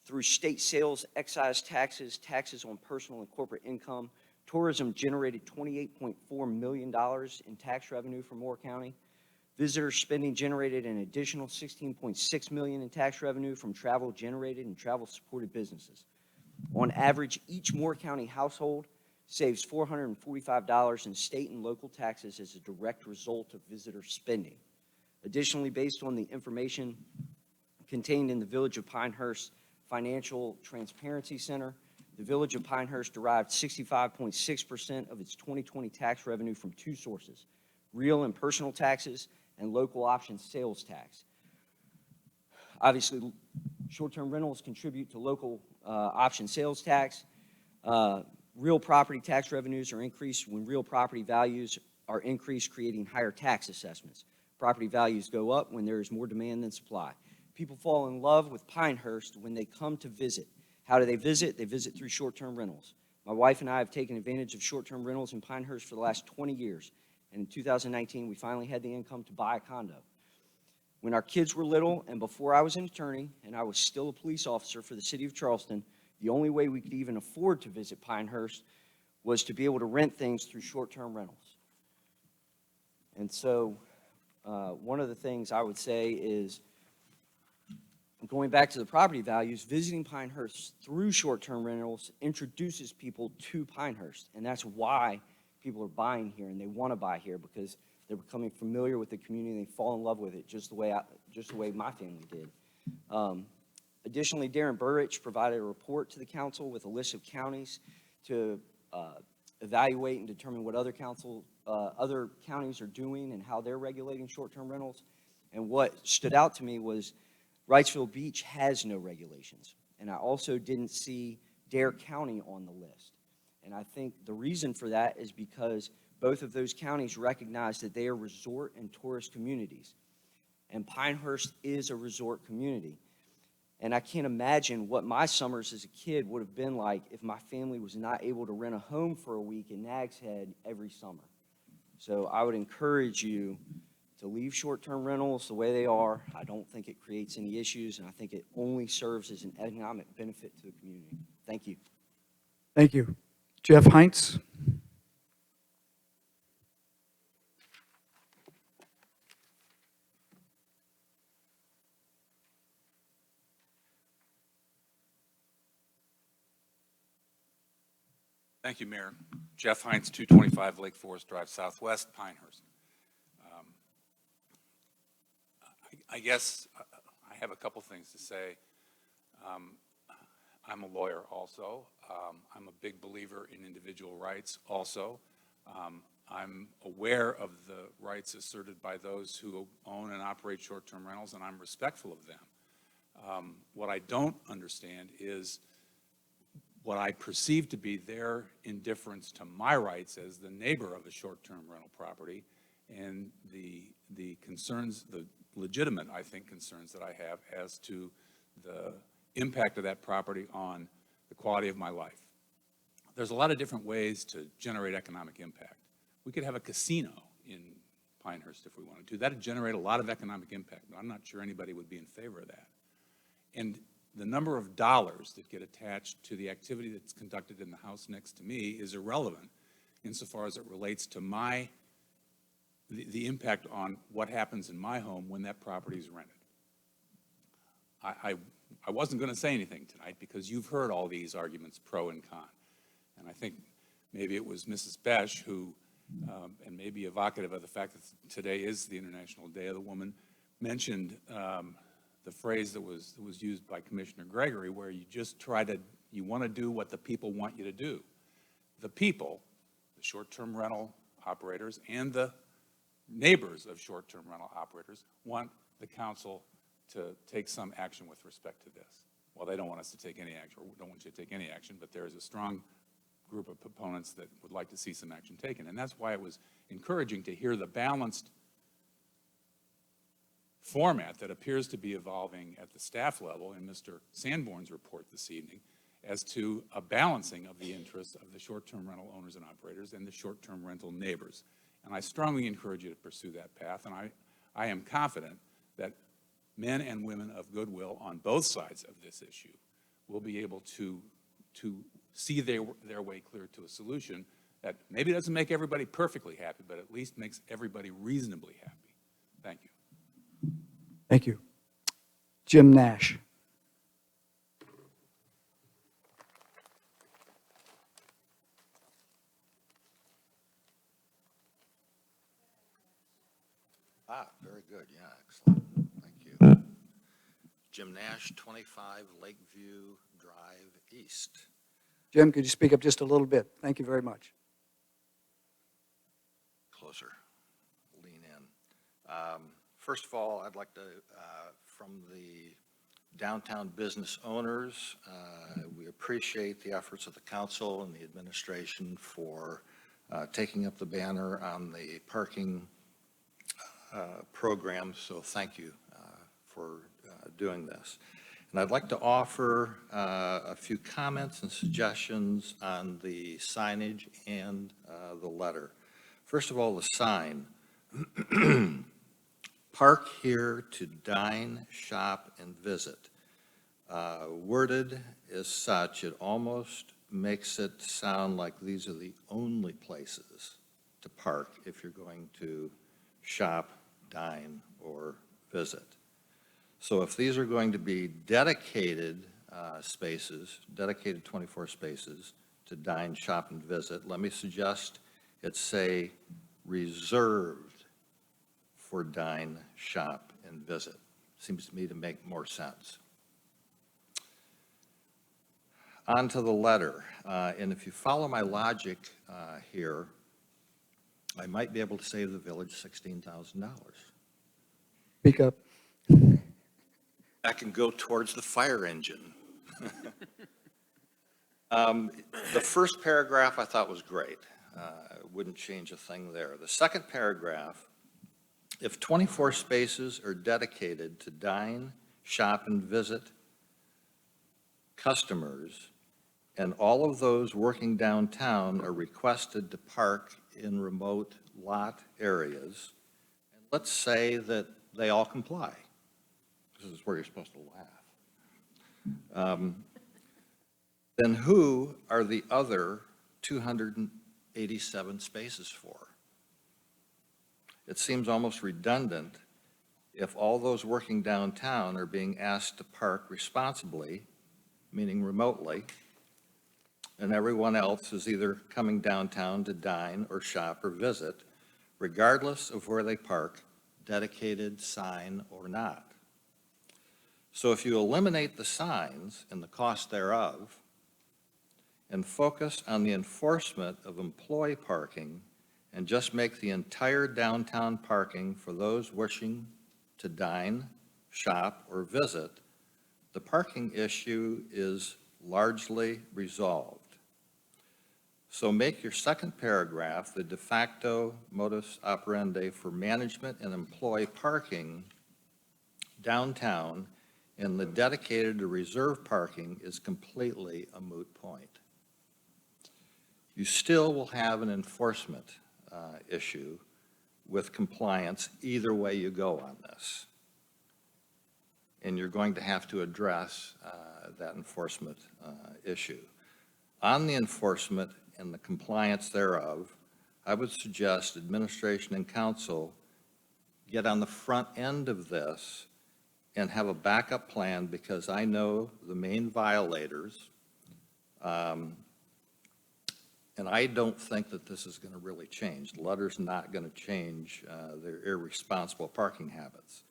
Through state sales, excise taxes, taxes on personal and corporate income, tourism generated $28.4 million in tax revenue for Moore County. Visitor spending generated an additional $16.6 million in tax revenue from travel generated and travel-supported businesses. On average, each Moore County household saves $445 in state and local taxes as a direct result of visitor spending. Additionally, based on the information contained in the Village of Pinehurst Financial Transparency Center, the Village of Pinehurst derived 65.6% of its 2020 tax revenue from two sources: real and personal taxes and local option sales tax. Obviously, short-term rentals contribute to local option sales tax. Real property tax revenues are increased when real property values are increased, creating higher tax assessments. Property values go up when there is more demand than supply. People fall in love with Pinehurst when they come to visit. How do they visit? They visit through short-term rentals. My wife and I have taken advantage of short-term rentals in Pinehurst for the last 20 years. And in 2019, we finally had the income to buy a condo. When our kids were little and before I was an attorney and I was still a police officer for the city of Charleston, the only way we could even afford to visit Pinehurst was to be able to rent things through short-term rentals. And so one of the things I would say is, going back to the property values, visiting Pinehurst through short-term rentals introduces people to Pinehurst. And that's why people are buying here, and they want to buy here because they're becoming familiar with the community and they fall in love with it just the way my family did. Additionally, Darren Burrich provided a report to the council with a list of counties to evaluate and determine what other counties are doing and how they're regulating short-term rentals. And what stood out to me was Wrightsville Beach has no regulations. And I also didn't see Dare County on the list. And I think the reason for that is because both of those counties recognize that they are resort and tourist communities. And Pinehurst is a resort community. And I can't imagine what my summers as a kid would have been like if my family was not able to rent a home for a week in Nags Head every summer. So I would encourage you to leave short-term rentals the way they are. I don't think it creates any issues, and I think it only serves as an economic benefit to the community. Thank you. Thank you. Jeff Heinz. Thank you, Mayor. Jeff Heinz, 225 Lake Forest Drive Southwest, Pinehurst. I guess I have a couple things to say. I'm a lawyer also. I'm a big believer in individual rights also. I'm aware of the rights asserted by those who own and operate short-term rentals, and I'm respectful of them. What I don't understand is what I perceive to be their indifference to my rights as the neighbor of a short-term rental property, and the concerns, the legitimate, I think, concerns that I have as to the impact of that property on the quality of my life. There's a lot of different ways to generate economic impact. We could have a casino in Pinehurst if we wanted to. That would generate a lot of economic impact, but I'm not sure anybody would be in favor of that. And the number of dollars that get attached to the activity that's conducted in the house next to me is irrelevant insofar as it relates to the impact on what happens in my home when that property is rented. I wasn't going to say anything tonight because you've heard all these arguments pro and con. And I think maybe it was Mrs. Besh who, and maybe evocative of the fact that today is the International Day of the Woman, mentioned the phrase that was used by Commissioner Gregory, where you just you want to do what the people want you to do. The people, the short-term rental operators and the neighbors of short-term rental operators want the council to take some action with respect to this. Well, they don't want us to take any action, or don't want you to take any action, but there is a strong group of proponents that would like to see some action taken. And that's why it was encouraging to hear the balanced format that appears to be evolving at the staff level in Mr. Sanborn's report this evening as to a balancing of the interests of the short-term rental owners and operators and the short-term rental neighbors. And I strongly encourage you to pursue that path, and I am confident that men and women of goodwill on both sides of this issue will be able to see their way clear to a solution that maybe doesn't make everybody perfectly happy, but at least makes everybody reasonably happy. Thank you. Thank you. Jim Nash. Very good. Yeah, excellent. Thank you. Jim Nash, 25 Lakeview Drive East. Jim, could you speak up just a little bit? Thank you very much. Closer. Lean in. First of all, I'd like to, from the downtown business owners, we appreciate the efforts of the council and the administration for taking up the banner on the parking program, so thank you for doing this. And I'd like to offer a few comments and suggestions on the signage and the letter. First of all, the sign. Park here to dine, shop, and visit. Worded as such, it almost makes it sound like these are the only places to park if you're going to shop, dine, or visit. So if these are going to be dedicated spaces, dedicated 24 spaces to dine, shop, and visit, let me suggest it say reserved for dine, shop, and visit. Seems to me to make more sense. On to the letter, and if you follow my logic here, I might be able to save the village $16,000. Speak up. That can go towards the fire engine. The first paragraph I thought was great. Wouldn't change a thing there. The second paragraph, if 24 spaces are dedicated to dine, shop, and visit customers, and all of those working downtown are requested to park in remote lot areas, and let's say that they all comply. This is where you're supposed to laugh. Then who are the other 287 spaces for? It seems almost redundant if all those working downtown are being asked to park responsibly, meaning remotely, and everyone else is either coming downtown to dine or shop or visit, regardless of where they park, dedicated sign or not. So if you eliminate the signs and the cost thereof and focus on the enforcement of employee parking and just make the entire downtown parking for those wishing to dine, shop, or visit, the parking issue is largely resolved. So make your second paragraph the de facto modus operandi for management and employee parking downtown, and the dedicated to reserve parking is completely a moot point. You still will have an enforcement issue with compliance either way you go on this. And you're going to have to address that enforcement issue. On the enforcement and the compliance thereof, I would suggest administration and council get on the front end of this and have a backup plan, because I know the main violators, and I don't think that this is going to really change. The letter's not going to change their irresponsible parking habits.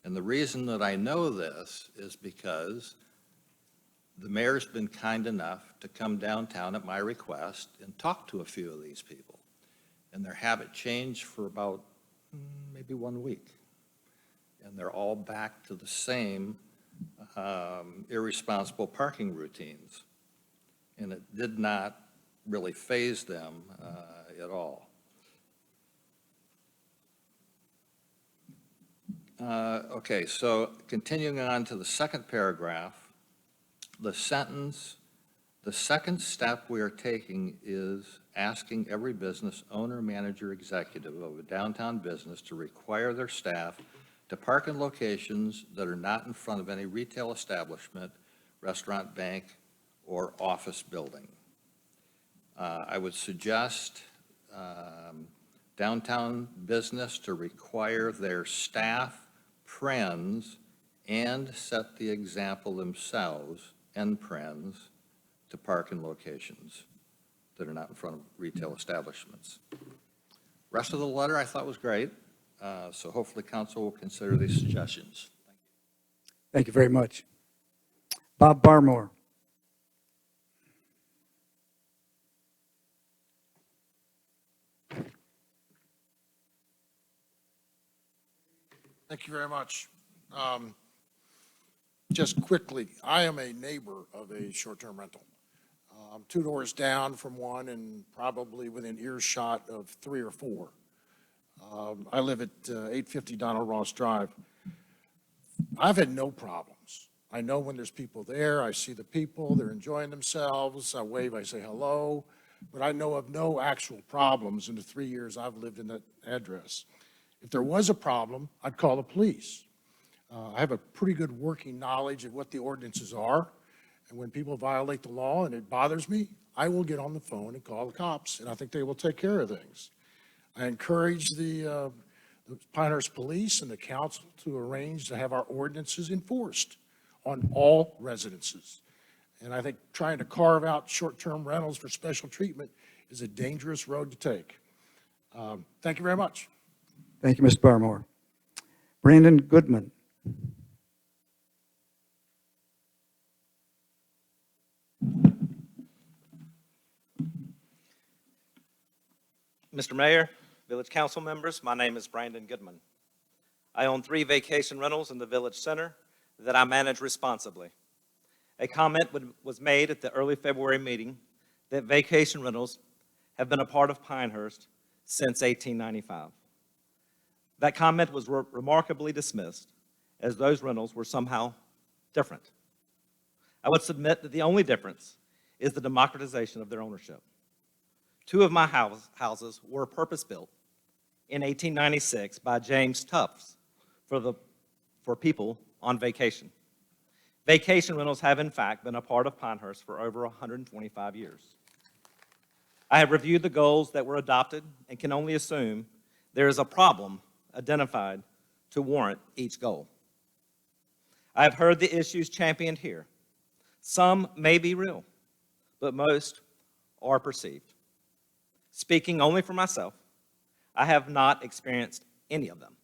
And the reason that I know this is because the mayor's been kind enough to come downtown at my request and talk to a few of these people. And their habit changed for about maybe 1 week. And they're all back to the same irresponsible parking routines. And it did not really faze them at all. Okay, so continuing on to the second paragraph, the sentence, the second step we are taking is asking every business owner, manager, executive of a downtown business to require their staff to park in locations that are not in front of any retail establishment, restaurant, bank, or office building. I would suggest downtown business to require their staff, friends, and set the example themselves and friends to park in locations that are not in front of retail establishments. Rest of the letter I thought was great, so hopefully council will consider these suggestions. Thank you very much. Bob Barmore. Thank you very much. Just quickly, I am a neighbor of a short-term rental. I'm 2 doors down from one and probably within earshot of 3 or 4. I live at 850 Donald Ross Drive. I've had no problems. I know when there's people there, I see the people, they're enjoying themselves, I wave, I say hello, but I know of no actual problems in the 3 years I've lived in that address. If there was a problem, I'd call the police. I have a pretty good working knowledge of what the ordinances are, and when people violate the law and it bothers me, I will get on the phone and call the cops, and I think they will take care of things. I encourage the Pinehurst Police and the council to arrange to have our ordinances enforced on all residences. And I think trying to carve out short-term rentals for special treatment is a dangerous road to take. Thank you very much. Thank you, Mr. Barmore. Brandon Goodman. Mr. Mayor, Village Council members, my name is Brandon Goodman. I own 3 vacation rentals in the Village Center that I manage responsibly. A comment was made at the early February meeting that vacation rentals have been a part of Pinehurst since 1895. That comment was remarkably dismissed as those rentals were somehow different. I would submit that the only difference is the democratization of their ownership. 2 of my houses were purpose-built in 1896 by James Tufts for people on vacation. Vacation rentals have, in fact, been a part of Pinehurst for over 125 years. I have reviewed the goals that were adopted and can only assume there is a problem identified to warrant each goal. I have heard the issues championed here. Some may be real, but most are perceived. Speaking only for myself, I have not experienced any of them.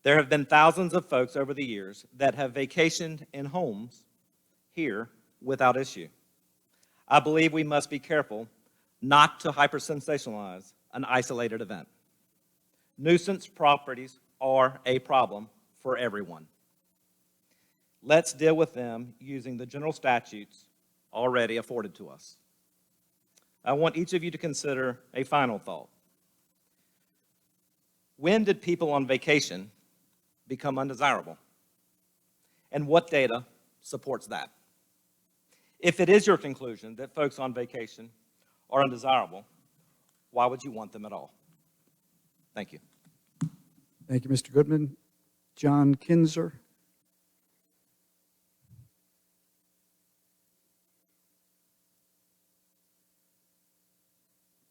There have been thousands of folks over the years that have vacationed in homes here without issue. I believe we must be careful not to hyper-sensationalize an isolated event. Nuisance properties are a problem for everyone. let's deal with them using the general statutes already afforded to us. I want each of you to consider a final thought. When did people on vacation become undesirable? And what data supports that? If it is your conclusion that folks on vacation are undesirable, why would you want them at all? Thank you. Thank you, Mr. Goodman. John Kinzer.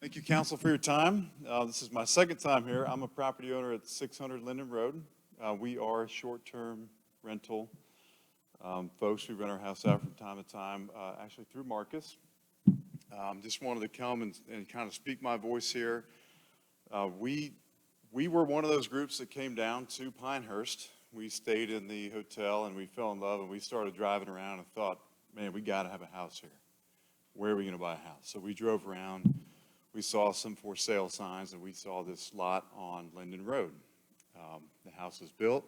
Thank you, council, for your time. This is my second time here. I'm a property owner at 600 Linden Road. We are short-term rental folks. We rent our house out from time to time, actually through Marcus. Just wanted to come and kind of speak my voice here. We were one of those groups that came down to Pinehurst. We stayed in the hotel and we fell in love, and we started driving around and thought, man, we got to have a house here. Where are we going to buy a house? So we drove around. We saw some for sale signs, and we saw this lot on Linden Road. The house is built.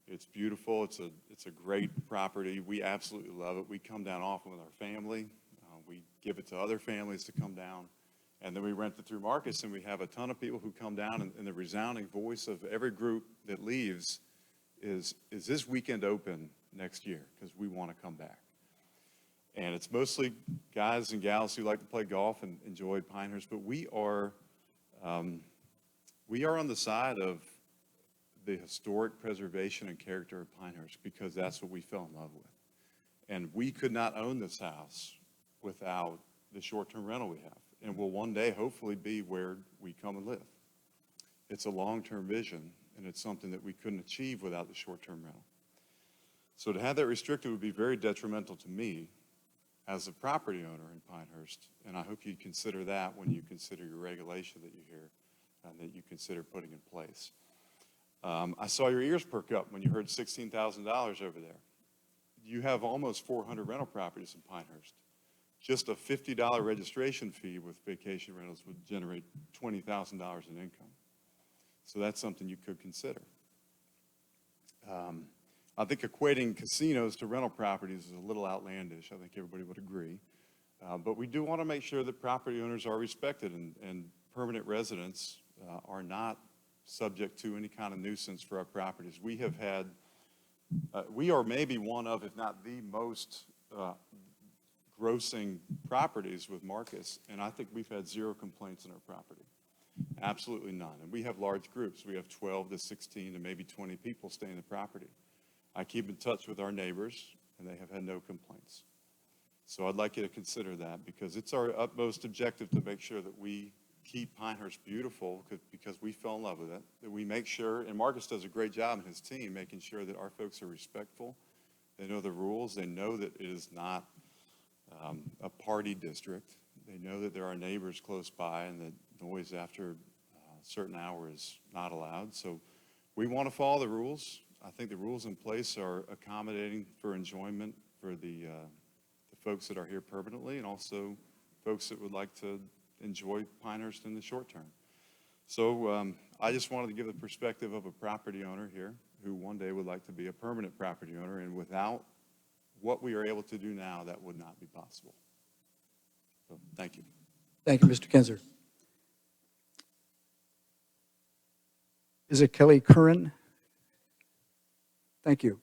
It's beautiful. It's a great property. We absolutely love it. We come down often with our family. We give it to other families to come down. And then we rent it through Marcus, and we have a ton of people who come down, and the resounding voice of every group that leaves is this weekend open next year? Because we want to come back. And it's mostly guys and gals who like to play golf and enjoy Pinehurst, but we are on the side of the historic preservation and character of Pinehurst because that's what we fell in love with. And we could not own this house without the short-term rental we have, and will one day hopefully be where we come and live. It's a long-term vision, and it's something that we couldn't achieve without the short-term rental. So to have that restricted would be very detrimental to me as a property owner in Pinehurst, and I hope you consider that when you consider your regulation that you hear and that you consider putting in place. I saw your ears perk up when you heard $16,000 over there. You have almost 400 rental properties in Pinehurst. Just a $50 registration fee with vacation rentals would generate $20,000 in income. So that's something you could consider. I think equating casinos to rental properties is a little outlandish. I think everybody would agree. But we do want to make sure that property owners are respected and permanent residents are not subject to any kind of nuisance for our properties. We have had, we are maybe one of, if not the most grossing properties with Marcus, and I think we've had 0 complaints on our property. Absolutely none. And we have large groups. We have 12 to 16 to maybe 20 people stay in the property. I keep in touch with our neighbors, and they have had no complaints. So I'd like you to consider that because it's our utmost objective to make sure that we keep Pinehurst beautiful because we fell in love with it, that we make sure, and Marcus does a great job in his team making sure that our folks are respectful. They know the rules. They know that it is not a party district. They know that there are neighbors close by and that noise after a certain hour is not allowed. So we want to follow the rules. I think the rules in place are accommodating for enjoyment for the folks that are here permanently and also folks that would like to enjoy Pinehurst in the short term. So I just wanted to give the perspective of a property owner here who one day would like to be a permanent property owner, and without what we are able to do now, that would not be possible. So thank you. Thank you, Mr. Kinzer. Is it Kelly Curran? Thank you.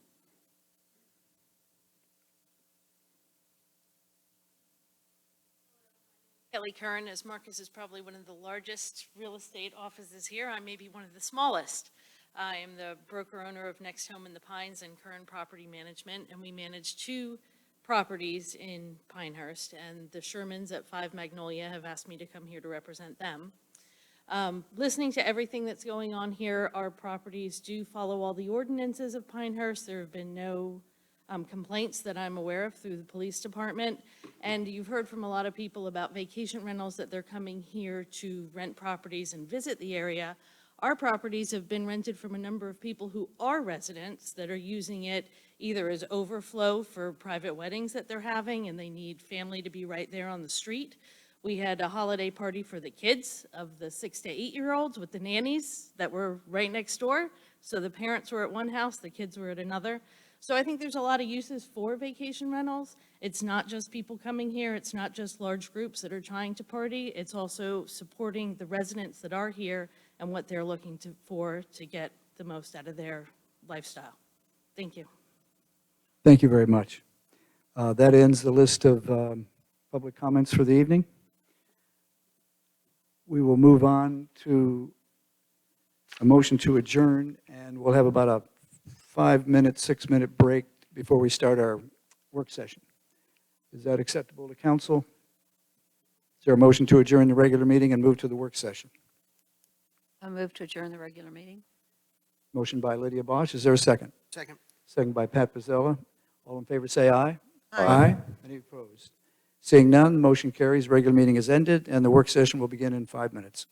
Kelly Curran, as Marcus is probably one of the largest real estate offices here. I may be one of the smallest. I am the broker-owner of Next Home in the Pines and Curran Property Management, and we manage 2 properties in Pinehurst, and the Shermans at 5 Magnolia have asked me to come here to represent them. Listening to everything that's going on here, our properties do follow all the ordinances of Pinehurst. There have been no complaints that I'm aware of through the police department. And you've heard from a lot of people about vacation rentals, that they're coming here to rent properties and visit the area. Our properties have been rented from a number of people who are residents that are using it either as overflow for private weddings that they're having and they need family to be right there on the street. We had a holiday party for the kids of the 6 to 8-year-olds with the nannies that were right next door. So the parents were at one house, the kids were at another. So I think there's a lot of uses for vacation rentals. It's not just people coming here, it's not just large groups that are trying to party, it's also supporting the residents that are here and what they're looking for to get the most out of their lifestyle. Thank you. Thank you very much. That ends the list of public comments for the evening. We will move on to a motion to adjourn, and we'll have about a 5-minute, 6-minute break before we start our work session. Is that acceptable to council? Is there a motion to adjourn the regular meeting and move to the work session? I move to adjourn the regular meeting. Motion by Lydia Bosch. Is there a second? Second. Second by Pat Pizzella. All in favor, say aye. Aye. Any opposed? Seeing none, motion carries. Regular meeting is ended, and the work session will begin in 5 minutes.